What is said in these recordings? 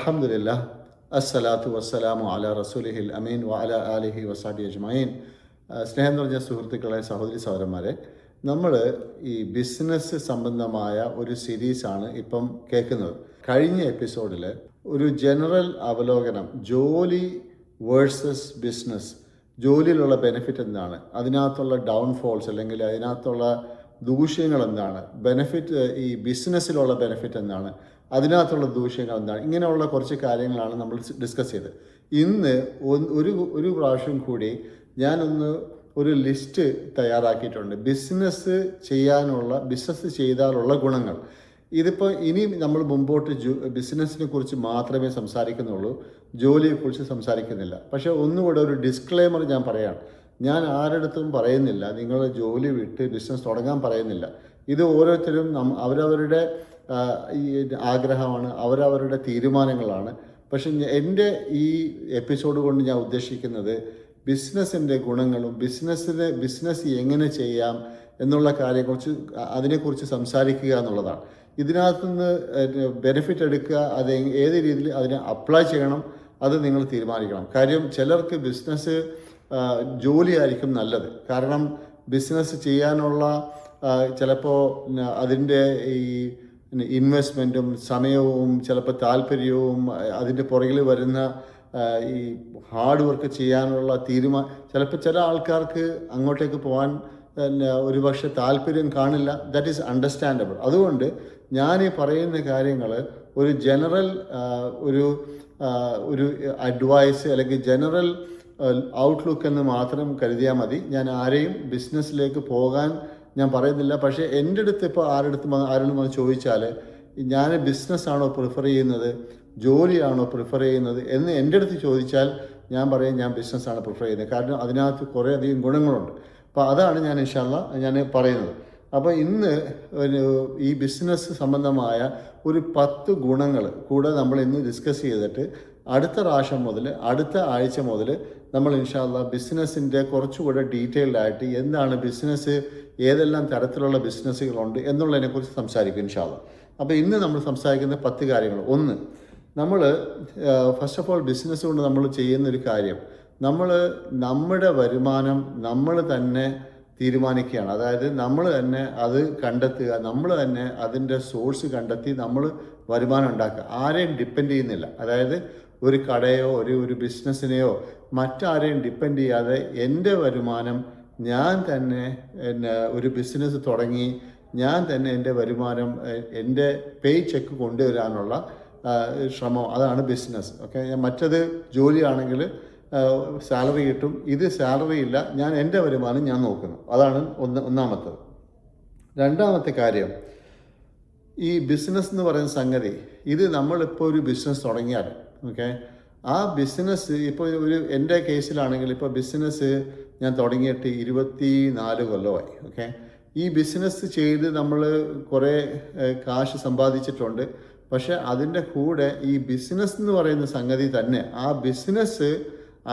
അൽഹംദുലില്ലാ അസ്സലാത്തു വസ്സലാമു അലാ റസൂലിഹിൽ അമീൻ വ അലാ ആലിഹി വസാബി അജ്മഈൻ. സ്നേഹം നിറഞ്ഞ സുഹൃത്തുക്കളെ, സഹോദരി സഹോദരന്മാരെ, നമ്മൾ ഈ ബിസിനസ് സംബന്ധമായ ഒരു സീരീസാണ് ഇപ്പം കേൾക്കുന്നത്. കഴിഞ്ഞ എപ്പിസോഡിൽ ഒരു ജനറൽ അവലോകനം, ജോലി വേഴ്സസ് ബിസിനസ്, ജോലിയിലുള്ള ബെനിഫിറ്റ് എന്താണ്, അതിനകത്തുള്ള ഡൗൺഫോൾസ് അല്ലെങ്കിൽ അതിനകത്തുള്ള ദൂഷ്യങ്ങൾ എന്താണ്, ബെനിഫിറ്റ് ഈ ബിസിനസ്സിലുള്ള ബെനിഫിറ്റ് എന്താണ്, അതിനകത്തുള്ള ദൂഷ്യങ്ങൾ എന്താണ്, ഇങ്ങനെയുള്ള കുറച്ച് കാര്യങ്ങളാണ് നമ്മൾ ഡിസ്കസ് ചെയ്തത്. ഇന്ന് ഒരു പ്രാവശ്യം കൂടി ഞാനൊന്ന് ഒരു ലിസ്റ്റ് തയ്യാറാക്കിയിട്ടുണ്ട്. ബിസിനസ് ചെയ്താലുള്ള ഗുണങ്ങൾ. ഇതിപ്പോൾ ഇനി നമ്മൾ മുമ്പോട്ട് ബിസിനസ്സിനെ കുറിച്ച് മാത്രമേ സംസാരിക്കുന്നുള്ളൂ, ജോലിയെക്കുറിച്ച് സംസാരിക്കുന്നില്ല. പക്ഷേ ഒന്നുകൂടെ ഒരു ഡിസ്ക്ലെയിമർ ഞാൻ പറയാണ്. ഞാൻ ആരുടെടുത്തും പറയുന്നില്ല നിങ്ങൾ ജോലി വിട്ട് ബിസിനസ് തുടങ്ങാൻ പറയുന്നില്ല. ഇത് ഓരോരുത്തരും അവരവരുടെ ഈ ആഗ്രഹമാണ്, അവരവരുടെ തീരുമാനങ്ങളാണ്. പക്ഷെ എൻ്റെ ഈ എപ്പിസോഡ് കൊണ്ട് ഞാൻ ഉദ്ദേശിക്കുന്നത് ബിസിനസ്സിൻ്റെ ഗുണങ്ങളും ബിസിനസ് എങ്ങനെ ചെയ്യാം എന്നുള്ള അതിനെക്കുറിച്ച് സംസാരിക്കുക എന്നുള്ളതാണ്. ഇതിനകത്തുനിന്ന് ബെനിഫിറ്റ് എടുക്കുക, അത് ഏത് രീതിയിൽ അതിനെ അപ്ലൈ ചെയ്യണം അത് നിങ്ങൾ തീരുമാനിക്കണം. കാര്യം ചിലർക്ക് ബിസിനസ് ജോലിയായിരിക്കും നല്ലത്. കാരണം ബിസിനസ് ചെയ്യാനുള്ള ചിലപ്പോൾ അതിൻ്റെ ഈ ഇൻവെസ്റ്റ്മെൻറ്റും സമയവും ചിലപ്പോൾ താല്പര്യവും അതിൻ്റെ പുറകിൽ വരുന്ന ഈ ഹാർഡ് വർക്ക് ചെയ്യാനുള്ള ചിലപ്പോൾ ചില ആൾക്കാർക്ക് അങ്ങോട്ടേക്ക് പോകാൻ ഒരുപക്ഷെ താല്പര്യം കാണില്ല. That is understandable. അതുകൊണ്ട് ഞാൻ ഈ പറയുന്ന കാര്യങ്ങൾ ഒരു ജനറൽ ഒരു അഡ്വൈസ് അല്ലെങ്കിൽ ജനറൽ ഔട്ട്ലുക്ക് എന്ന് മാത്രം കരുതിയാൽ മതി. ഞാൻ ആരെയും ബിസിനസ്സിലേക്ക് പോകാൻ ഞാൻ പറയുന്നില്ല. പക്ഷേ എൻ്റെ അടുത്ത് ഇപ്പോൾ ആരെങ്കിലും വന്ന് ചോദിച്ചാൽ ഞാൻ ബിസിനസ്സാണോ പ്രിഫർ ചെയ്യുന്നത്, ജോലിയാണോ പ്രിഫർ ചെയ്യുന്നത് എന്ന് എൻ്റെ അടുത്ത് ചോദിച്ചാൽ ഞാൻ പറയും ഞാൻ ബിസിനസ്സാണ് പ്രിഫർ ചെയ്യുന്നത്. കാരണം അതിനകത്ത് കുറേയധികം ഗുണങ്ങളുണ്ട്. അപ്പോൾ അതാണ് ഞാൻ ഇൻഷാ അല്ലാഹ് ഞാൻ പറയുന്നത്. അപ്പോൾ ഇന്ന് ഈ ബിസിനസ് സംബന്ധമായ ഒരു 10 ഗുണങ്ങൾ കൂടെ നമ്മൾ ഇന്ന് ഡിസ്കസ് ചെയ്തിട്ട് അടുത്ത പ്രാവശ്യം മുതൽ അടുത്ത ആഴ്ച മുതൽ നമ്മൾ ഇൻഷാ അല്ലാഹ് ബിസിനസ്സിൻ്റെ കുറച്ചുകൂടെ ഡീറ്റെയിൽഡ് ആയിട്ട് എന്താണ് ബിസിനസ്, ഏതെല്ലാം തരത്തിലുള്ള ബിസിനസ്സുകളുണ്ട് എന്നുള്ളതിനെക്കുറിച്ച് സംസാരിക്കും ഇൻഷാ അല്ലാഹ്. അപ്പോൾ ഇന്ന് നമ്മൾ സംസാരിക്കുന്ന 10 കാര്യങ്ങൾ. ഒന്ന്, നമ്മൾ ഫസ്റ്റ് ഓഫ് ഓൾ ബിസിനസ് കൊണ്ട് നമ്മൾ ചെയ്യുന്നൊരു കാര്യം, നമ്മുടെ വരുമാനം നമ്മൾ തന്നെ തീരുമാനിക്കുകയാണ്. അതായത് നമ്മൾ തന്നെ അത് കണ്ടെത്തുക, നമ്മൾ തന്നെ അതിൻ്റെ സോഴ്സ് കണ്ടെത്തി നമ്മൾ വരുമാനം ഉണ്ടാക്കുക. ആരെയും ഡിപ്പെൻഡ് ചെയ്യുന്നില്ല. അതായത് ഒരു കടയോ ഒരു ബിസിനസ്സിനെയോ മറ്റാരെയും ഡിപ്പെൻഡ് ചെയ്യാതെ എൻ്റെ വരുമാനം ഞാൻ തന്നെ ഒരു ബിസിനസ് തുടങ്ങി ഞാൻ തന്നെ എൻ്റെ വരുമാനം എൻ്റെ പേ ചെക്ക് കൊണ്ടുവരാനുള്ള ശ്രമം, അതാണ് ബിസിനസ്. ഓക്കെ, മറ്റത് ജോലിയാണെങ്കിൽ സാലറി കിട്ടും, ഇത് സാലറി ഇല്ല, ഞാൻ എൻ്റെ വരുമാനം ഞാൻ നോക്കുന്നു. അതാണ് ഒന്നാമത്തത്. രണ്ടാമത്തെ കാര്യം, ഈ ബിസിനസ് എന്ന് പറയുന്ന സംഗതി, ഇത് നമ്മളിപ്പോൾ ഒരു ബിസിനസ് തുടങ്ങിയാൽ ഓക്കെ, ആ ബിസിനസ് ഇപ്പോൾ എൻ്റെ കേസിലാണെങ്കിൽ ഇപ്പോൾ ബിസിനസ് ഞാൻ തുടങ്ങിയിട്ട് 24 കൊല്ലമായി. ഓക്കെ, ഈ ബിസിനസ് ചെയ്ത് നമ്മൾ കുറേ കാശ് സമ്പാദിച്ചിട്ടുണ്ട്. പക്ഷെ അതിൻ്റെ കൂടെ ഈ ബിസിനസ് എന്ന് പറയുന്ന സംഗതി തന്നെ, ആ ബിസിനസ്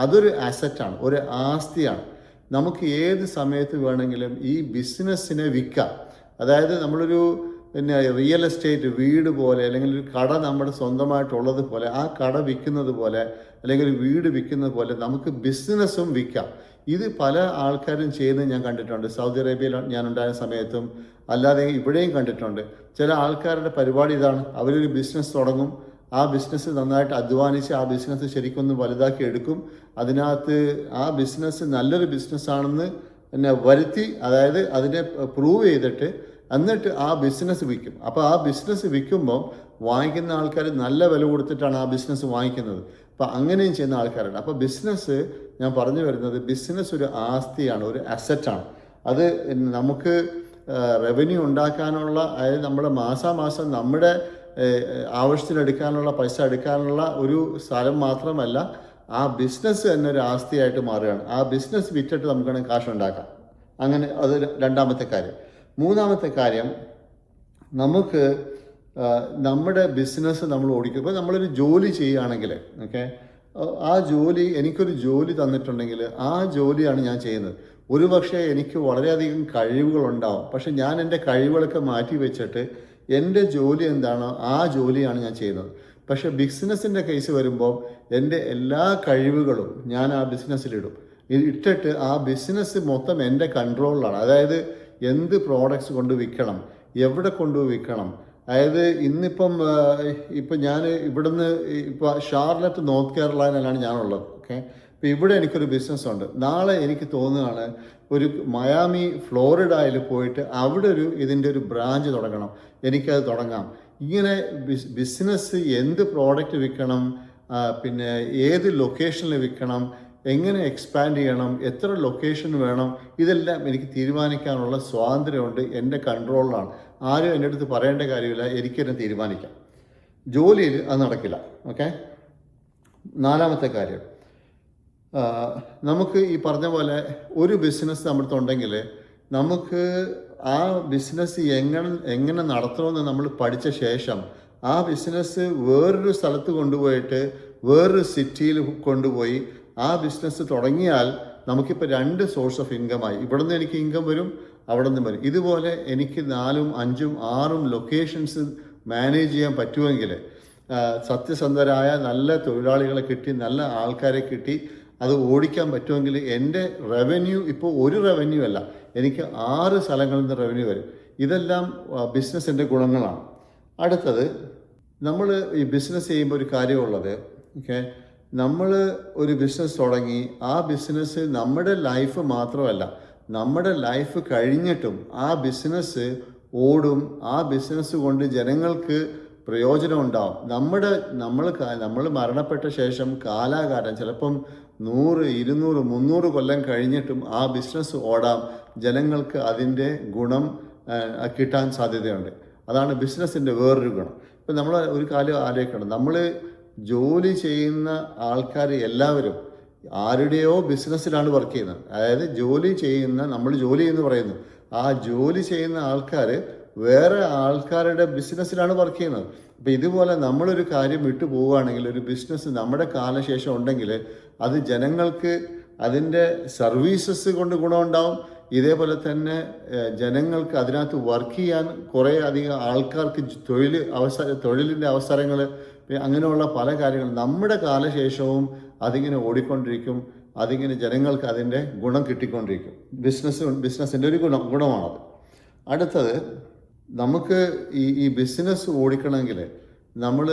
അതൊരു അസറ്റാണ്, ഒരു ആസ്തിയാണ്. നമുക്ക് ഏത് സമയത്ത് വേണമെങ്കിലും ഈ ബിസിനസ്സിനെ വിൽക്കാം. അതായത് നമ്മളൊരു റിയൽ എസ്റ്റേറ്റ് വീട് പോലെ അല്ലെങ്കിൽ ഒരു കട നമ്മുടെ സ്വന്തമായിട്ടുള്ളത് പോലെ, ആ കട വിൽക്കുന്നത് പോലെ അല്ലെങ്കിൽ ഒരു വീട് വിൽക്കുന്നത് പോലെ നമുക്ക് ബിസിനസ്സും വിൽക്കാം. ഇത് പല ആൾക്കാരും ചെയ്യുന്നത് ഞാൻ കണ്ടിട്ടുണ്ട്. സൗദി അറേബ്യയിൽ ഞാൻ ഉണ്ടായ സമയത്തും അല്ലാതെ ഇവിടെയും കണ്ടിട്ടുണ്ട്. ചില ആൾക്കാരുടെ പരിപാടി ഇതാണ്, അവരൊരു ബിസിനസ് തുടങ്ങും, ആ ബിസിനസ് നന്നായിട്ട് അധ്വാനിച്ച് ആ ബിസിനസ് ശരിക്കൊന്ന് വലുതാക്കി എടുക്കും, അതിനകത്ത് ആ ബിസിനസ് നല്ലൊരു ബിസിനസ്സാണെന്ന് വരുത്തി, അതായത് അതിനെ പ്രൂവ് ചെയ്തിട്ട് എന്നിട്ട് ആ ബിസിനസ് വിൽക്കും. അപ്പോൾ ആ ബിസിനസ് വിൽക്കുമ്പോൾ വാങ്ങിക്കുന്ന ആൾക്കാർ നല്ല വില കൊടുത്തിട്ടാണ് ആ ബിസിനസ് വാങ്ങിക്കുന്നത്. അപ്പോൾ അങ്ങനെയും ചെയ്യുന്ന ആൾക്കാരുണ്ട്. അപ്പോൾ ബിസിനസ്, ഞാൻ പറഞ്ഞു വരുന്നത്, ബിസിനസ് ഒരു ആസ്തിയാണ്, ഒരു അസറ്റാണ്. അത് നമുക്ക് റവന്യൂ ഉണ്ടാക്കാനുള്ള, അതായത് നമ്മുടെ മാസാമാസം നമ്മുടെ ആവശ്യത്തിനെടുക്കാനുള്ള പൈസ എടുക്കാനുള്ള ഒരു സ്ഥലം മാത്രമല്ല, ആ ബിസിനസ് തന്നെ ഒരു ആസ്തിയായിട്ട് മാറുകയാണ്. ആ ബിസിനസ് വിറ്റിട്ട് നമുക്ക് കാശ് ഉണ്ടാക്കാം. അങ്ങനെ അത് രണ്ടാമത്തെ കാര്യം. മൂന്നാമത്തെ കാര്യം, നമുക്ക് നമ്മുടെ ബിസിനസ് നമ്മൾ ഓടിക്കും. ഇപ്പോൾ നമ്മളൊരു ജോലി ചെയ്യുകയാണെങ്കിൽ ഓക്കെ, ആ ജോലി, എനിക്കൊരു ജോലി തന്നിട്ടുണ്ടെങ്കിൽ ആ ജോലിയാണ് ഞാൻ ചെയ്യുന്നത്. ഒരുപക്ഷെ എനിക്ക് വളരെയധികം കഴിവുകളുണ്ടാവും, പക്ഷെ ഞാൻ എൻ്റെ കഴിവുകളൊക്കെ മാറ്റി വെച്ചിട്ട് എൻ്റെ ജോലി എന്താണോ ആ ജോലിയാണ് ഞാൻ ചെയ്യുന്നത്. പക്ഷേ ബിസിനസ്സിൻ്റെ കേസ് വരുമ്പോൾ എൻ്റെ എല്ലാ കഴിവുകളും ഞാൻ ആ ബിസിനസ്സിലിടും. ഇട്ടിട്ട് ആ ബിസിനസ് മൊത്തം എൻ്റെ കൺട്രോളിലാണ്. അതായത് എന്ത് പ്രോഡക്ട്സ് കൊണ്ട് വിൽക്കണം, എവിടെ കൊണ്ടുപോയി വിൽക്കണം. അതായത് ഇപ്പം ഞാൻ ഇവിടുന്ന് ഇപ്പോൾ ഷാർലറ്റ് നോർത്ത് കേരളയിലാണ് ഞാനുള്ളത്. ഓക്കെ, ഇപ്പോൾ ഇവിടെ എനിക്കൊരു ബിസിനസ്സുണ്ട്. നാളെ എനിക്ക് തോന്നുകയാണ് ഒരു മയാമി ഫ്ലോറിഡയിൽ പോയിട്ട് അവിടെ ഇതിൻ്റെ ഒരു ബ്രാഞ്ച് തുടങ്ങണം, എനിക്കത് തുടങ്ങാം. ഇങ്ങനെ ബിസിനസ് എന്ത് പ്രോഡക്റ്റ് വിൽക്കണം, പിന്നെ ഏത് ലൊക്കേഷനിൽ വിൽക്കണം, എങ്ങനെ എക്സ്പാൻഡ് ചെയ്യണം, എത്ര ലൊക്കേഷൻ വേണം, ഇതെല്ലാം എനിക്ക് തീരുമാനിക്കാനുള്ള സ്വാതന്ത്ര്യമുണ്ട്. എൻ്റെ കൺട്രോളിലാണ്. ആരും എൻ്റെ അടുത്ത് പറയേണ്ട കാര്യമില്ല, എനിക്ക് തന്നെ തീരുമാനിക്കാം. ജോലിയിൽ അത് നടക്കില്ല. ഓക്കെ, നാലാമത്തെ കാര്യം, നമുക്ക് ഈ പറഞ്ഞ പോലെ ഒരു ബിസിനസ് നമ്മുടെത്തുണ്ടെങ്കിൽ നമുക്ക് ആ ബിസിനസ് എങ്ങനെ നടത്തണമെന്ന് നമ്മൾ പഠിച്ച ശേഷം ആ ബിസിനസ് വേറൊരു സ്ഥലത്ത് കൊണ്ടുപോയിട്ട് വേറൊരു സിറ്റിയിൽ കൊണ്ടുപോയി ആ ബിസിനസ് തുടങ്ങിയാൽ നമുക്കിപ്പോൾ 2 സോഴ്സ് ഓഫ് ഇൻകമായി. ഇവിടെ നിന്ന് എനിക്ക് ഇൻകം വരും, അവിടെ നിന്ന് വരും. ഇതുപോലെ എനിക്ക് 4, 5, 6 ലൊക്കേഷൻസ് മാനേജ് ചെയ്യാൻ പറ്റുമെങ്കിൽ, സത്യസന്ധരായ നല്ല തൊഴിലാളികളെ കിട്ടി, നല്ല ആൾക്കാരെ കിട്ടി അത് ഓടിക്കാൻ പറ്റുമെങ്കിൽ എൻ്റെ റവന്യൂ ഇപ്പോൾ ഒരു റവന്യൂ അല്ല, എനിക്ക് 6 സ്ഥലങ്ങളിൽ നിന്ന് റവന്യൂ വരും. ഇതെല്ലാം ബിസിനസ്സിൻ്റെ ഗുണങ്ങളാണ്. അടുത്തത്, നമ്മൾ ഈ ബിസിനസ് ചെയ്യുമ്പോൾ ഒരു കാര്യമുള്ളത്, ഓക്കെ, നമ്മൾ ഒരു ബിസിനസ് തുടങ്ങി ആ ബിസിനസ് നമ്മുടെ ലൈഫ് മാത്രമല്ല, നമ്മുടെ ലൈഫ് കഴിഞ്ഞിട്ടും ആ ബിസിനസ് ഓടും. ആ ബിസിനസ് കൊണ്ട് ജനങ്ങൾക്ക് പ്രയോജനം ഉണ്ടാവും. നമ്മൾ മരണപ്പെട്ട ശേഷം കാലാകാലം, ചിലപ്പം 100, 200, 300 കൊല്ലം കഴിഞ്ഞിട്ടും ആ ബിസിനസ് ഓടാം. ജനങ്ങൾക്ക് അതിൻ്റെ ഗുണം കിട്ടാൻ സാധ്യതയുണ്ട്. അതാണ് ബിസിനസ്സിൻ്റെ വേറൊരു ഗുണം. ഇപ്പം നമ്മൾ ഒരു കാര്യം ആലോചിക്കണം, നമ്മൾ ജോലി ചെയ്യുന്ന ആൾക്കാർ എല്ലാവരും ആരുടെയോ ബിസിനസ്സിലാണ് വർക്ക് ചെയ്യുന്നത്. അതായത് നമ്മൾ ജോലി എന്ന് പറയുന്നു, ആ ജോലി ചെയ്യുന്ന ആൾക്കാർ വേറെ ആൾക്കാരുടെ ബിസിനസ്സിലാണ് വർക്ക് ചെയ്യുന്നത്. അപ്പോൾ ഇതുപോലെ നമ്മളൊരു കാര്യം വിട്ടു പോവുകയാണെങ്കിൽ, ഒരു ബിസിനസ് നമ്മുടെ കാലശേഷം ഉണ്ടെങ്കിൽ അത് ജനങ്ങൾക്ക് അതിൻ്റെ സർവീസസ് കൊണ്ട് ഗുണമുണ്ടാവും. ഇതേപോലെ തന്നെ ജനങ്ങൾക്ക് അതിനകത്ത് വർക്ക് ചെയ്യാൻ കുറേ അധികം ആൾക്കാർക്ക് തൊഴിലിൻ്റെ അവസരങ്ങൾ, അങ്ങനെയുള്ള പല കാര്യങ്ങളും നമ്മുടെ കാലശേഷവും അതിങ്ങനെ ഓടിക്കൊണ്ടിരിക്കും. അതിങ്ങനെ ജനങ്ങൾക്ക് അതിൻ്റെ ഗുണം കിട്ടിക്കൊണ്ടിരിക്കും. ബിസിനസ്സിൻ്റെ ഒരു ഗുണമാണത്. അടുത്തത്, നമുക്ക് ഈ ബിസിനസ് ഓടിക്കണമെങ്കിൽ നമ്മൾ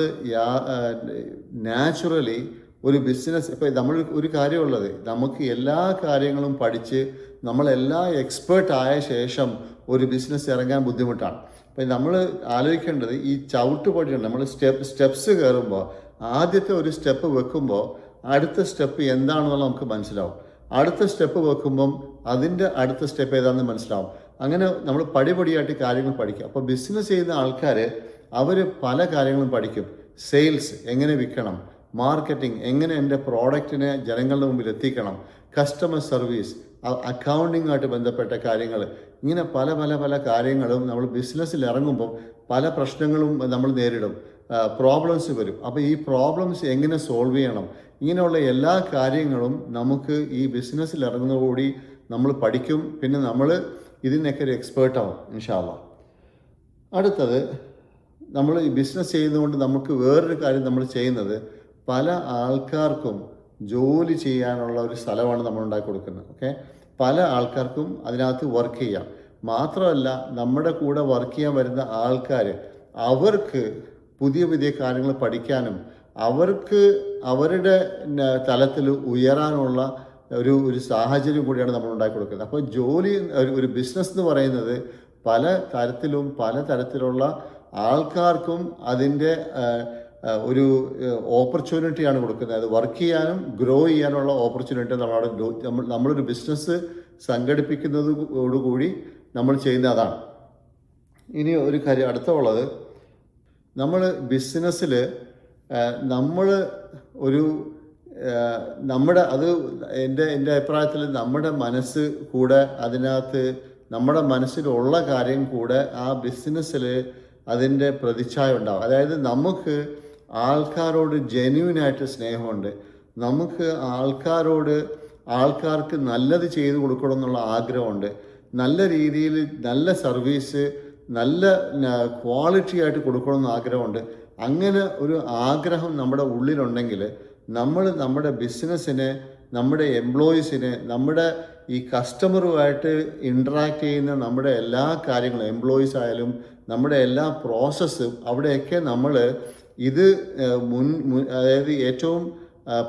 നാച്ചുറലി ഒരു ബിസിനസ്, ഇപ്പോൾ നമ്മൾ ഒരു കാര്യമുള്ളത്, നമുക്ക് എല്ലാ കാര്യങ്ങളും പഠിച്ച് നമ്മളെല്ലാം എക്സ്പേർട്ട് ആയ ശേഷം ഒരു ബിസിനസ് ഇറങ്ങാൻ ബുദ്ധിമുട്ടാണ്. അപ്പം നമ്മൾ ആലോചിക്കേണ്ടത്, ഈ ചവിട്ടുപടിയുണ്ട്, നമ്മൾ സ്റ്റെപ്സ് കയറുമ്പോൾ ആദ്യത്തെ ഒരു സ്റ്റെപ്പ് വെക്കുമ്പോൾ അടുത്ത സ്റ്റെപ്പ് എന്താണെന്നുള്ള നമുക്ക് മനസ്സിലാവും. അടുത്ത സ്റ്റെപ്പ് വെക്കുമ്പം അതിൻ്റെ അടുത്ത സ്റ്റെപ്പ് ഏതാണെന്ന് മനസ്സിലാവും. അങ്ങനെ നമ്മൾ പടിപടിയായിട്ട് കാര്യങ്ങൾ പഠിക്കും. അപ്പോൾ ബിസിനസ് ചെയ്യുന്ന ആൾക്കാർ അവർ പല കാര്യങ്ങളും പഠിക്കും. സെയിൽസ് എങ്ങനെ വിൽക്കണം, മാർക്കറ്റിംഗ് എങ്ങനെ എൻ്റെ പ്രോഡക്റ്റിനെ ജനങ്ങളുടെ മുമ്പിൽ എത്തിക്കണം, കസ്റ്റമർ സർവീസ്, അക്കൗണ്ടിങ്ങുമായിട്ട് ബന്ധപ്പെട്ട കാര്യങ്ങൾ, ഇങ്ങനെ പല പല പല കാര്യങ്ങളും നമ്മൾ ബിസിനസ്സിൽ ഇറങ്ങുമ്പോൾ പല പ്രശ്നങ്ങളും നമ്മൾ നേരിടും, പ്രോബ്ലംസ് വരും. അപ്പോൾ ഈ പ്രോബ്ലംസ് എങ്ങനെ സോൾവ് ചെയ്യണം, ഇങ്ങനെയുള്ള എല്ലാ കാര്യങ്ങളും നമുക്ക് ഈ ബിസിനസ്സിൽ ഇറങ്ങുന്നതോടുകൂടി നമ്മൾ പഠിക്കും. പിന്നെ നമ്മൾ ഇതിനൊക്കെ ഒരു എക്സ്പേർട്ടാവും ഇൻഷാ അല്ലാഹ്. അടുത്തത്, നമ്മൾ ഈ ബിസിനസ് ചെയ്യുന്നതുകൊണ്ട് നമുക്ക് വേറൊരു കാര്യം നമ്മൾ ചെയ്യുന്നത്, പല ആൾക്കാർക്കും ജോലി ചെയ്യാനുള്ള ഒരു സ്ഥലമാണ് നമ്മൾ ഉണ്ടാക്കി കൊടുക്കുന്നത്. ഓക്കെ, പല ആൾക്കാർക്കും അതിനകത്ത് വർക്ക് ചെയ്യാം. മാത്രമല്ല, നമ്മുടെ കൂടെ വർക്ക് ചെയ്യാൻ വരുന്ന ആൾക്കാർ അവർക്ക് പുതിയ പുതിയ കാര്യങ്ങൾ പഠിക്കാനും അവർക്ക് അവരുടെ തലത്തിൽ ഉയരാനുള്ള ഒരു സാഹചര്യം കൂടിയാണ് നമ്മൾ ഉണ്ടാക്കി കൊടുക്കുന്നത്. അപ്പോൾ ജോലി, ഒരു ബിസിനസ് എന്ന് പറയുന്നത് പല തരത്തിലുള്ള ആൾക്കാർക്കും അതിൻ്റെ ഒരു ഓപ്പർച്യൂണിറ്റിയാണ് കൊടുക്കുന്നത്. അത് വർക്ക് ചെയ്യാനും ഗ്രോ ചെയ്യാനുള്ള ഓപ്പർച്യൂണിറ്റി നമ്മളൊരു ബിസിനസ് സംഘടിപ്പിക്കുന്നതോടുകൂടി നമ്മൾ ചെയ്യുന്ന അതാണ്. ഇനി ഒരു കാര്യം അടുത്തുള്ളത്, നമ്മൾ ബിസിനസ്സിൽ നമ്മൾ എൻ്റെ അഭിപ്രായത്തിൽ നമ്മുടെ മനസ്സ് കൂടെ, അതിനകത്ത് നമ്മുടെ മനസ്സിലുള്ള കാര്യം കൂടെ ആ ബിസിനസ്സിൽ അതിൻ്റെ പ്രതിച്ഛായ ഉണ്ടാവും. അതായത് നമുക്ക് ആൾക്കാരോട് ജെന്യൂനായിട്ട് സ്നേഹമുണ്ട്, നമുക്ക് ആൾക്കാർക്ക് നല്ലത് ചെയ്തു കൊടുക്കണം എന്നുള്ള ആഗ്രഹമുണ്ട്, നല്ല രീതിയിൽ നല്ല സർവീസ്, നല്ല ക്വാളിറ്റി ആയിട്ട് കൊടുക്കണമെന്ന് ആഗ്രഹമുണ്ട്. അങ്ങനെ ഒരു ആഗ്രഹം നമ്മുടെ ഉള്ളിലുണ്ടെങ്കിൽ നമ്മൾ നമ്മുടെ ബിസിനസ്സിനെ, നമ്മുടെ എംപ്ലോയീസിനെ, നമ്മുടെ ഈ കസ്റ്റമറുമായിട്ട് ഇൻട്രാക്ട് ചെയ്യുന്ന നമ്മുടെ എല്ലാ കാര്യങ്ങളും, എംപ്ലോയീസ് ആയാലും നമ്മുടെ എല്ലാ പ്രോസസ്സും, അവിടെയൊക്കെ നമ്മൾ ഇത് അതായത് ഏറ്റവും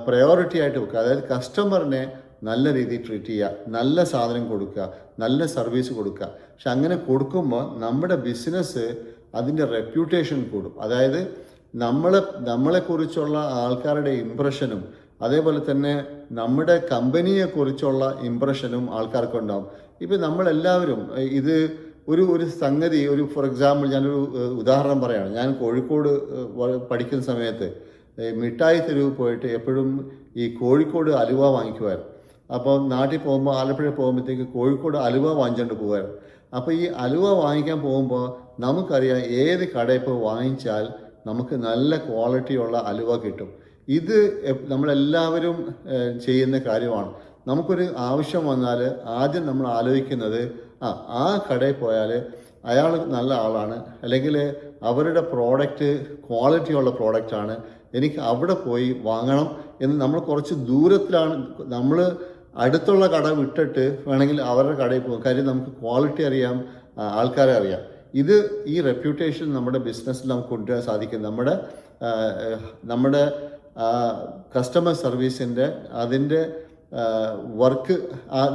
പ്രയോറിറ്റി ആയിട്ട് വെക്കുക. അതായത് കസ്റ്റമറിനെ നല്ല രീതിയിൽ ട്രീറ്റ് ചെയ്യുക, നല്ല സാധനം കൊടുക്കുക, നല്ല സർവീസ് കൊടുക്കുക. പക്ഷെ അങ്ങനെ കൊടുക്കുമ്പോൾ നമ്മുടെ ബിസിനസ് അതിൻ്റെ റെപ്യൂട്ടേഷൻ കൂടും. അതായത് നമ്മളെക്കുറിച്ചുള്ള ആൾക്കാരുടെ ഇമ്പ്രഷനും അതേപോലെ തന്നെ നമ്മുടെ കമ്പനിയെക്കുറിച്ചുള്ള ഇമ്പ്രഷനും ആൾക്കാർക്കുണ്ടാവും. ഇപ്പം നമ്മളെല്ലാവരും ഇത് ഒരു സംഗതി, ഫോർ എക്സാമ്പിൾ ഞാനൊരു ഉദാഹരണം പറയുകയാണ്. ഞാൻ കോഴിക്കോട് പഠിക്കുന്ന സമയത്ത് മിഠായി തെരുവ് പോയിട്ട് എപ്പോഴും ഈ കോഴിക്കോട് അലുവ വാങ്ങിക്കുമായിരുന്നു. അപ്പോൾ നാട്ടിൽ പോകുമ്പോൾ, ആലപ്പുഴ പോകുമ്പോഴത്തേക്ക് കോഴിക്കോട് അലുവ വാങ്ങിച്ചുകൊണ്ട് പോകുമായിരുന്നു. അപ്പോൾ ഈ അലുവ വാങ്ങിക്കാൻ പോകുമ്പോൾ നമുക്കറിയാം ഏത് കടയിൽ പോയി വാങ്ങിച്ചാൽ നമുക്ക് നല്ല ക്വാളിറ്റിയുള്ള അലുവ കിട്ടും. ഇത് നമ്മളെല്ലാവരും ചെയ്യുന്ന കാര്യമാണ്. നമുക്കൊരു ആവശ്യം വന്നാൽ ആദ്യം നമ്മൾ ആലോചിക്കുന്നത് ആ കടയിൽ പോയാൽ അയാൾ നല്ല ആളാണ്, അല്ലെങ്കിൽ അവരുടെ പ്രോഡക്റ്റ് ക്വാളിറ്റിയുള്ള പ്രോഡക്റ്റാണ്, എനിക്ക് അവിടെ പോയി വാങ്ങണം എന്ന് നമ്മൾ കുറച്ച് ദൂരത്തിലാണ്. നമ്മൾ അടുത്തുള്ള കട വിട്ടിട്ട് വേണമെങ്കിൽ അവരുടെ കടയിൽ പോകും. കാര്യം നമുക്ക് ക്വാളിറ്റി അറിയാം, ആൾക്കാരെ അറിയാം. ഈ റെപ്യൂട്ടേഷൻ നമ്മുടെ ബിസിനസ്സിൽ നമുക്ക് കൊണ്ടുവരാൻ സാധിക്കും. നമ്മുടെ കസ്റ്റമർ സർവീസിൻ്റെ അതിൻ്റെ വർക്ക്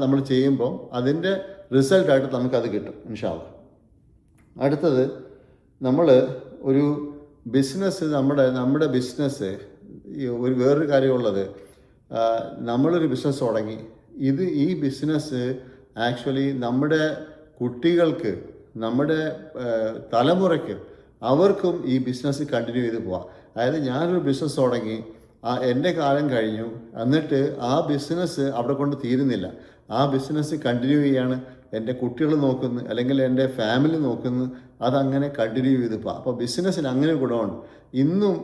നമ്മൾ ചെയ്യുമ്പോൾ അതിൻ്റെ റിസൾട്ടായിട്ട് നമുക്കത് കിട്ടും ഇൻഷാ അല്ലാഹ്. അടുത്തത്, നമ്മൾ ഒരു ബിസിനസ്, നമ്മുടെ ബിസിനസ് വേറൊരു കാര്യമുള്ളത്, നമ്മളൊരു ബിസിനസ് തുടങ്ങി. ഈ ബിസിനസ് ആക്ച്വലി നമ്മുടെ കുട്ടികൾക്ക്, നമ്മുടെ തലമുറയ്ക്ക്, അവർക്കും ഈ ബിസിനസ് കണ്ടിന്യൂ ചെയ്ത് പോവാം. അതായത് ഞാനൊരു ബിസിനസ് തുടങ്ങി, എൻ്റെ കാലം കഴിഞ്ഞു, എന്നിട്ട് ആ ബിസിനസ് അവിടെ കൊണ്ട് തീരുന്നില്ല. ആ ബിസിനസ് കണ്ടിന്യൂ ചെയ്യാണ്, എൻ്റെ കുട്ടികൾ നോക്കുന്നു, അല്ലെങ്കിൽ എൻ്റെ ഫാമിലി നോക്കുന്നു, അതങ്ങനെ കണ്ടിന്യൂ ചെയ്ത് പോവാം. അപ്പോൾ ബിസിനസ്സിന് അങ്ങനെ ഗുണമുണ്ട്. ഇന്നും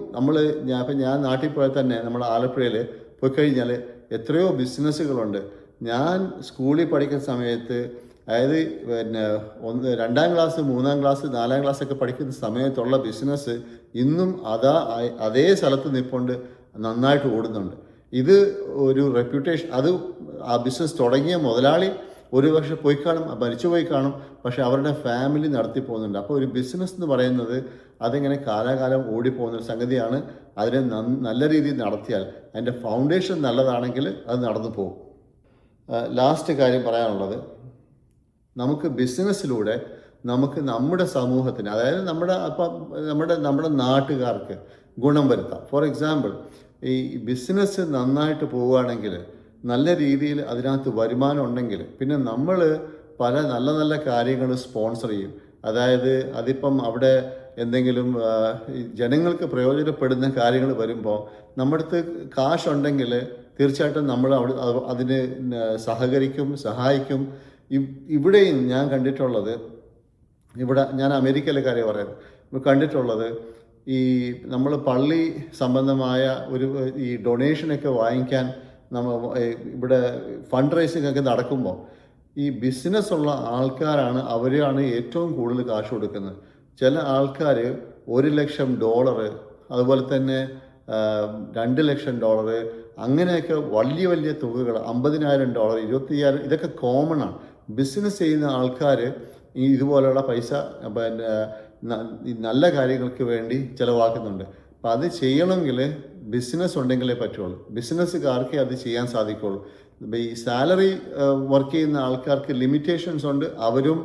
ഞാൻ നാട്ടിൽ പോയാൽ തന്നെ നമ്മുടെ ആലപ്പുഴയിൽ പോയി കഴിഞ്ഞാൽ എത്രയോ ബിസിനസ്സുകളുണ്ട്. ഞാൻ സ്കൂളിൽ പഠിക്കുന്ന സമയത്ത്, അതായത് 2ാം ക്ലാസ് 3ാം ക്ലാസ് 4ാം ക്ലാസ്സൊക്കെ പഠിക്കുന്ന സമയത്തുള്ള ബിസിനസ് ഇന്നും അതേ സ്ഥലത്ത് നിൽപ്പുണ്ട്, നന്നായിട്ട് ഓടുന്നുണ്ട്. ഇത് ഒരു റെപ്യൂട്ടേഷൻ. ആ ബിസിനസ് തുടങ്ങിയ മുതലാളി ഒരുപക്ഷെ പോയി കാണും, മരിച്ചു പോയി കാണും, പക്ഷെ അവരുടെ ഫാമിലി നടത്തി പോകുന്നുണ്ട്. അപ്പോൾ ഒരു ബിസിനസ് എന്ന് പറയുന്നത് അതിങ്ങനെ കാലാകാലം ഓടിപ്പോകുന്നൊരു സംഗതിയാണ്. അതിനെ നല്ല രീതിയിൽ നടത്തിയാൽ, അതിൻ്റെ ഫൗണ്ടേഷൻ നല്ലതാണെങ്കിൽ അത് നടന്നു പോകും. ലാസ്റ്റ് കാര്യം പറയാനുള്ളത്, നമുക്ക് ബിസിനസ്സിലൂടെ നമുക്ക് നമ്മുടെ സമൂഹത്തിന്, അതായത് നമ്മുടെ നാട്ടുകാർക്ക് ഗുണം വരുത്താം. ഫോർ എക്സാമ്പിൾ, ഈ ബിസിനസ് നന്നായിട്ട് പോവുകയാണെങ്കിൽ, നല്ല രീതിയിൽ അതിനകത്ത് വരുമാനം ഉണ്ടെങ്കിൽ, പിന്നെ നമ്മൾ പല നല്ല നല്ല കാര്യങ്ങൾ സ്പോൺസർ ചെയ്യും. അതായത് അതിപ്പം അവിടെ എന്തെങ്കിലും ജനങ്ങൾക്ക് പ്രയോജനപ്പെടുന്ന കാര്യങ്ങൾ വരുമ്പോൾ നമ്മുടെ അടുത്ത് കാശുണ്ടെങ്കിൽ തീർച്ചയായിട്ടും നമ്മൾ അതിന് സഹകരിക്കും, സഹായിക്കും. ഇവിടെയും ഞാൻ കണ്ടിട്ടുള്ളത്, ഞാൻ അമേരിക്കയിലെ കാര്യം പറയുന്നത് കണ്ടിട്ടുള്ളത്, ഈ നമ്മൾ പള്ളി സംബന്ധമായ ഈ ഡൊണേഷനൊക്കെ വാങ്ങിക്കാൻ ഇവിടെ ഫണ്ട് റൈസിംഗ് ഒക്കെ നടക്കുമ്പോൾ ഈ ബിസിനസ്സുള്ള ആൾക്കാരാണ്, അവരാണ് ഏറ്റവും കൂടുതൽ കാശ് കൊടുക്കുന്നത്. ചില ആൾക്കാർ $1,00,000, അതുപോലെ തന്നെ $2,00,000, അങ്ങനെയൊക്കെ വലിയ വലിയ തുകകൾ, $50,000, $25,000, ഇതൊക്കെ കോമൺ ആണ്. ബിസിനസ് ചെയ്യുന്ന ആൾക്കാർ ഇതുപോലെയുള്ള പൈസ നല്ല കാര്യങ്ങൾക്ക് വേണ്ടി ചിലവാക്കുന്നുണ്ട്. അപ്പം അത് ചെയ്യണമെങ്കിൽ ബിസിനസ് ഉണ്ടെങ്കിലേ പറ്റുള്ളൂ. ബിസിനസ്സുകാർക്കേ അത് ചെയ്യാൻ സാധിക്കുള്ളൂ. ഈ സാലറി വർക്ക് ചെയ്യുന്ന ആൾക്കാർക്ക് ലിമിറ്റേഷൻസ് ഉണ്ട്. അവരും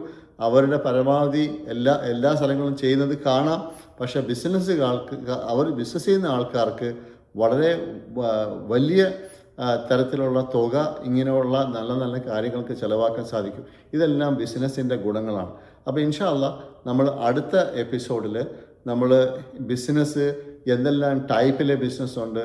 അവരുടെ പരമാവധി എല്ലാ സ്ഥലങ്ങളും ചെയ്യുന്നത് കാണാം. പക്ഷേ ബിസിനസ് ചെയ്യുന്ന ആൾക്കാർക്ക് വളരെ വലിയ തരത്തിലുള്ള തുക ഇങ്ങനെയുള്ള നല്ല നല്ല കാര്യങ്ങൾക്ക് ചിലവാക്കാൻ സാധിക്കും. ഇതെല്ലാം ബിസിനസ്സിൻ്റെ ഗുണങ്ങളാണ്. അപ്പോൾ ഇൻഷാ അല്ലാഹ് നമ്മൾ അടുത്ത എപ്പിസോഡിൽ നമ്മൾ ബിസിനസ് എന്തെല്ലാം ടൈപ്പിലെ ബിസിനസ് ഉണ്ട്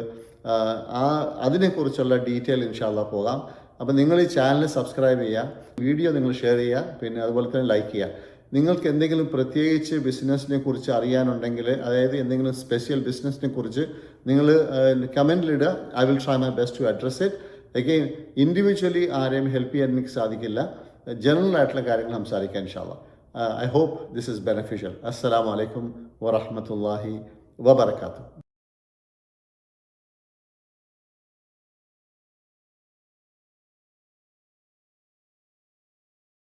അതിനെക്കുറിച്ചുള്ള ഡീറ്റെയിൽ ഇൻഷാ അല്ലാഹ് പോകാം. അപ്പോൾ നിങ്ങൾ ഈ ചാനൽ സബ്സ്ക്രൈബ് ചെയ്യുക, വീഡിയോ നിങ്ങൾ ഷെയർ ചെയ്യുക, പിന്നെ അതുപോലെ തന്നെ ലൈക്ക് ചെയ്യുക. നിങ്ങൾക്ക് എന്തെങ്കിലും പ്രത്യേകിച്ച് ബിസിനസ്സിനെ കുറിച്ച് അറിയാനുണ്ടെങ്കിൽ, അതായത് എന്തെങ്കിലും സ്പെഷ്യൽ ബിസിനസ്സിനെ കുറിച്ച് നിങ്ങൾ കമൻറ്റിലിടുക. I will try my best to address it. Again, individually ആരെയും ഹെൽപ്പ് ചെയ്യാൻ എനിക്ക് സാധിക്കില്ല. ജനറൽ ആയിട്ടുള്ള കാര്യങ്ങൾ സംസാരിക്കാൻ ഇൻഷാ അല്ലാഹ്. I hope this is beneficial. Assalamu alaikum wa rahmatullahi വബറകാതുഹു.